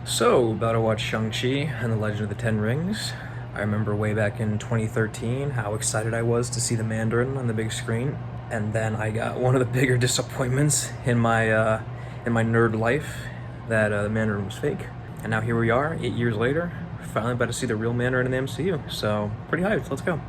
So, about to watch Shang-Chi and the Legend of the Ten Rings. I remember way back in 2013 how excited I was to see the Mandarin on the big screen, and then I got one of the bigger disappointments in my nerd life that the Mandarin was fake. And now here we are, 8 years later, finally about to see the real Mandarin in the MCU. So, pretty hyped. Let's go.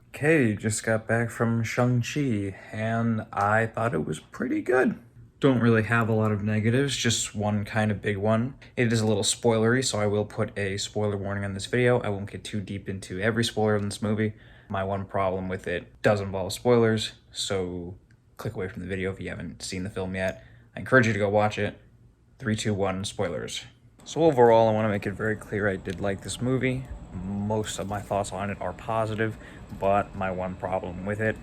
Okay, just got back from Shang-Chi, and I thought it was pretty good. Don't really have a lot of negatives, just one kind of big one. It is a little spoilery, so I will put a spoiler warning on this video. I won't get too deep into every spoiler in this movie. My one problem with it does involve spoilers, so click away from the video if you haven't seen the film yet. I encourage you to go watch it. 3, 2, 1, spoilers. So overall, I want to make it very clear I did like this movie. Most of my thoughts on it are positive, but my one problem with it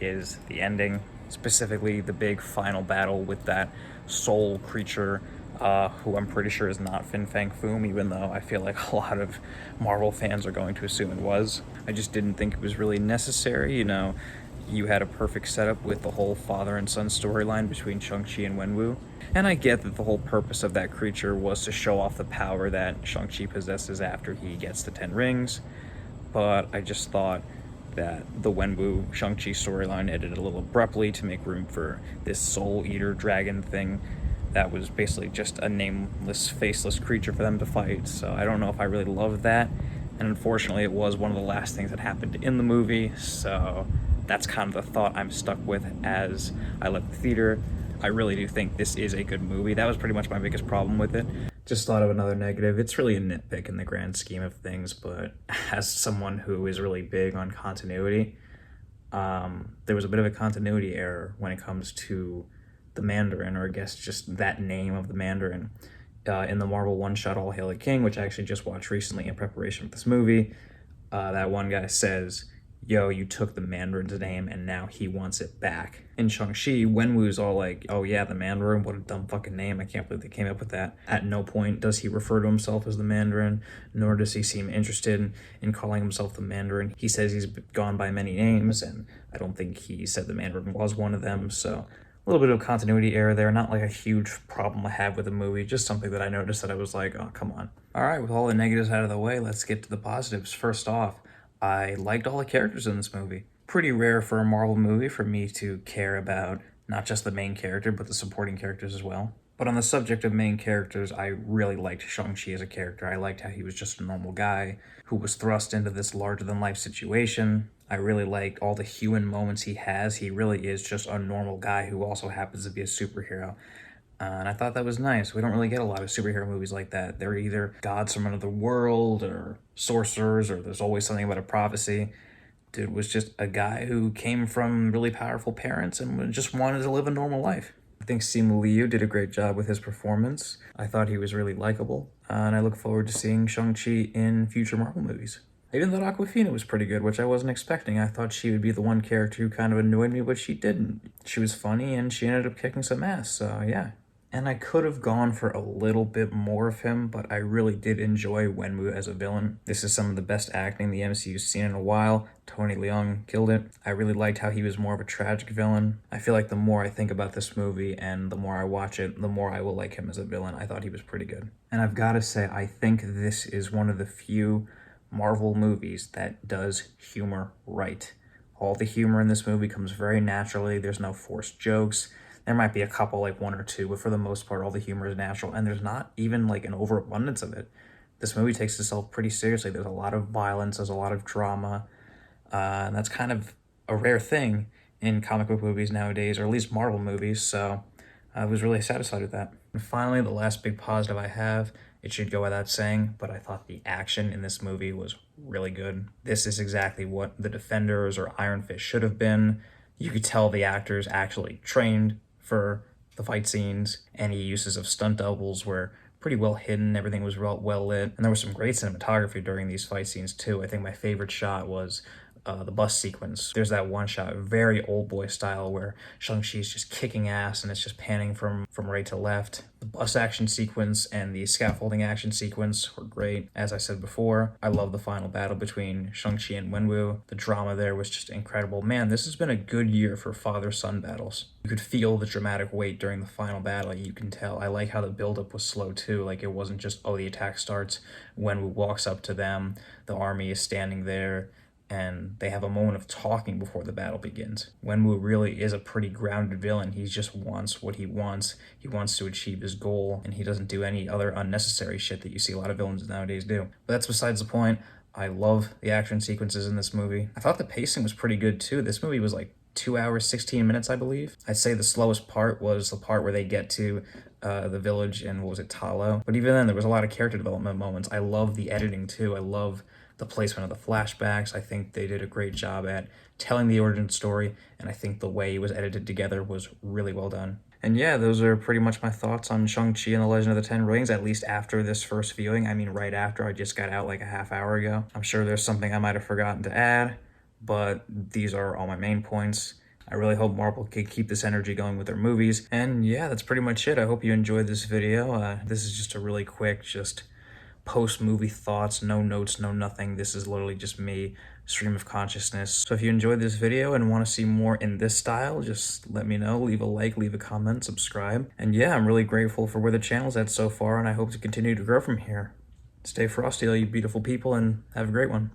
is the ending, specifically the big final battle with that soul creature, who I'm pretty sure is not Fin Fang Foom, even though I feel like a lot of Marvel fans are going to assume it was. I just didn't think it was really necessary, you had a perfect setup with the whole father and son storyline between Shang-Chi and Wenwu. And I get that the whole purpose of that creature was to show off the power that Shang-Chi possesses after he gets the 10 rings, but I just thought that the Wenwu Shang-Chi storyline ended a little abruptly to make room for this soul eater dragon thing that was basically just a nameless, faceless creature for them to fight. So I don't know if I really loved that, and unfortunately it was one of the last things that happened in the movie, so that's kind of the thought I'm stuck with as I left the theater. I really do think this is a good movie. That was pretty much my biggest problem with it. Just thought of another negative. It's really a nitpick in the grand scheme of things, but as someone who is really big on continuity, there was a bit of a continuity error when it comes to the Mandarin, or I guess just that name of the Mandarin. In the Marvel one-shot All Hail the King, which I actually just watched recently in preparation for this movie, that one guy says, yo, you took the Mandarin's name and now he wants it back. In Shang-Chi, Wenwu's all like, oh yeah, the Mandarin, what a dumb fucking name. I can't believe they came up with that. At no point does he refer to himself as the Mandarin, nor does he seem interested in calling himself the Mandarin. He says he's gone by many names, and I don't think he said the Mandarin was one of them, so a little bit of continuity error there. Not like a huge problem I have with the movie, just something that I noticed that I was like, oh, come on. All right, with all the negatives out of the way, let's get to the positives. First off, I liked all the characters in this movie. Pretty rare for a Marvel movie for me to care about not just the main character, but the supporting characters as well. But on the subject of main characters, I really liked Shang-Chi as a character. I liked how he was just a normal guy who was thrust into this larger-than-life situation. I really liked all the human moments he has. He really is just a normal guy who also happens to be a superhero. And I thought that was nice. We don't really get a lot of superhero movies like that. They're either gods from another world, or sorcerers, or there's always something about a prophecy. Dude was just a guy who came from really powerful parents and just wanted to live a normal life. I think Simu Liu did a great job with his performance. I thought he was really likable, and I look forward to seeing Shang-Chi in future Marvel movies. I even thought Awkwafina was pretty good, which I wasn't expecting. I thought she would be the one character who kind of annoyed me, but she didn't. She was funny, and she ended up kicking some ass, so yeah. And I could have gone for a little bit more of him, but I really did enjoy Wenwu as a villain. This is some of the best acting the MCU's seen in a while. Tony Leung killed it. I really liked how he was more of a tragic villain. I feel like the more I think about this movie and the more I watch it, the more I will like him as a villain. I thought he was pretty good. And I've got to say, I think this is one of the few Marvel movies that does humor right. All the humor in this movie comes very naturally. There's no forced jokes. There might be a couple, like one or two, but for the most part, all the humor is natural, and there's not even like an overabundance of it. This movie takes itself pretty seriously. There's a lot of violence, there's a lot of drama, and that's kind of a rare thing in comic book movies nowadays, or at least Marvel movies, so I was really satisfied with that. And finally, the last big positive I have, it should go without saying, but I thought the action in this movie was really good. This is exactly what the Defenders or Iron Fist should have been. You could tell the actors actually trained for the fight scenes. Any uses of stunt doubles were pretty well hidden. Everything was well lit, and there was some great cinematography during these fight scenes too. I think my favorite shot was the bus sequence. There's that one shot, very old boy style, where Shang-Chi's just kicking ass and it's just panning from right to left. The bus action sequence and the scaffolding action sequence were great. As I said before, I love the final battle between Shang-Chi and Wenwu. The drama there was just incredible. Man, this has been a good year for father-son battles. You could feel the dramatic weight during the final battle, you can tell. I like how the buildup was slow too, like it wasn't just, oh, the attack starts, Wenwu walks up to them, the army is standing there, and they have a moment of talking before the battle begins. Wenwu really is a pretty grounded villain. He just wants what he wants. He wants to achieve his goal, and he doesn't do any other unnecessary shit that you see a lot of villains nowadays do. But that's besides the point. I love the action sequences in this movie. I thought the pacing was pretty good too. This movie was like 2 hours, 16 minutes, I believe. I'd say the slowest part was the part where they get to the village and, what was it, Talo? But even then, there was a lot of character development moments. I love the editing too. I love the placement of the flashbacks. I think they did a great job at telling the origin story, and I think the way it was edited together was really well done. And yeah, those are pretty much my thoughts on Shang-Chi and the Legend of the Ten Rings, at least after this first viewing. I mean, right after. I just got out like a half hour ago. I'm sure there's something I might have forgotten to add, but these are all my main points. I really hope Marvel can keep this energy going with their movies. And yeah, that's pretty much it. I hope you enjoyed this video. This is just a really quick, just post-movie thoughts, no notes, no nothing. This is literally just me, stream of consciousness. So if you enjoyed this video and want to see more in this style, just let me know. Leave a like, leave a comment, subscribe. And yeah, I'm really grateful for where the channel's at so far, and I hope to continue to grow from here. Stay frosty, all you beautiful people, and have a great one.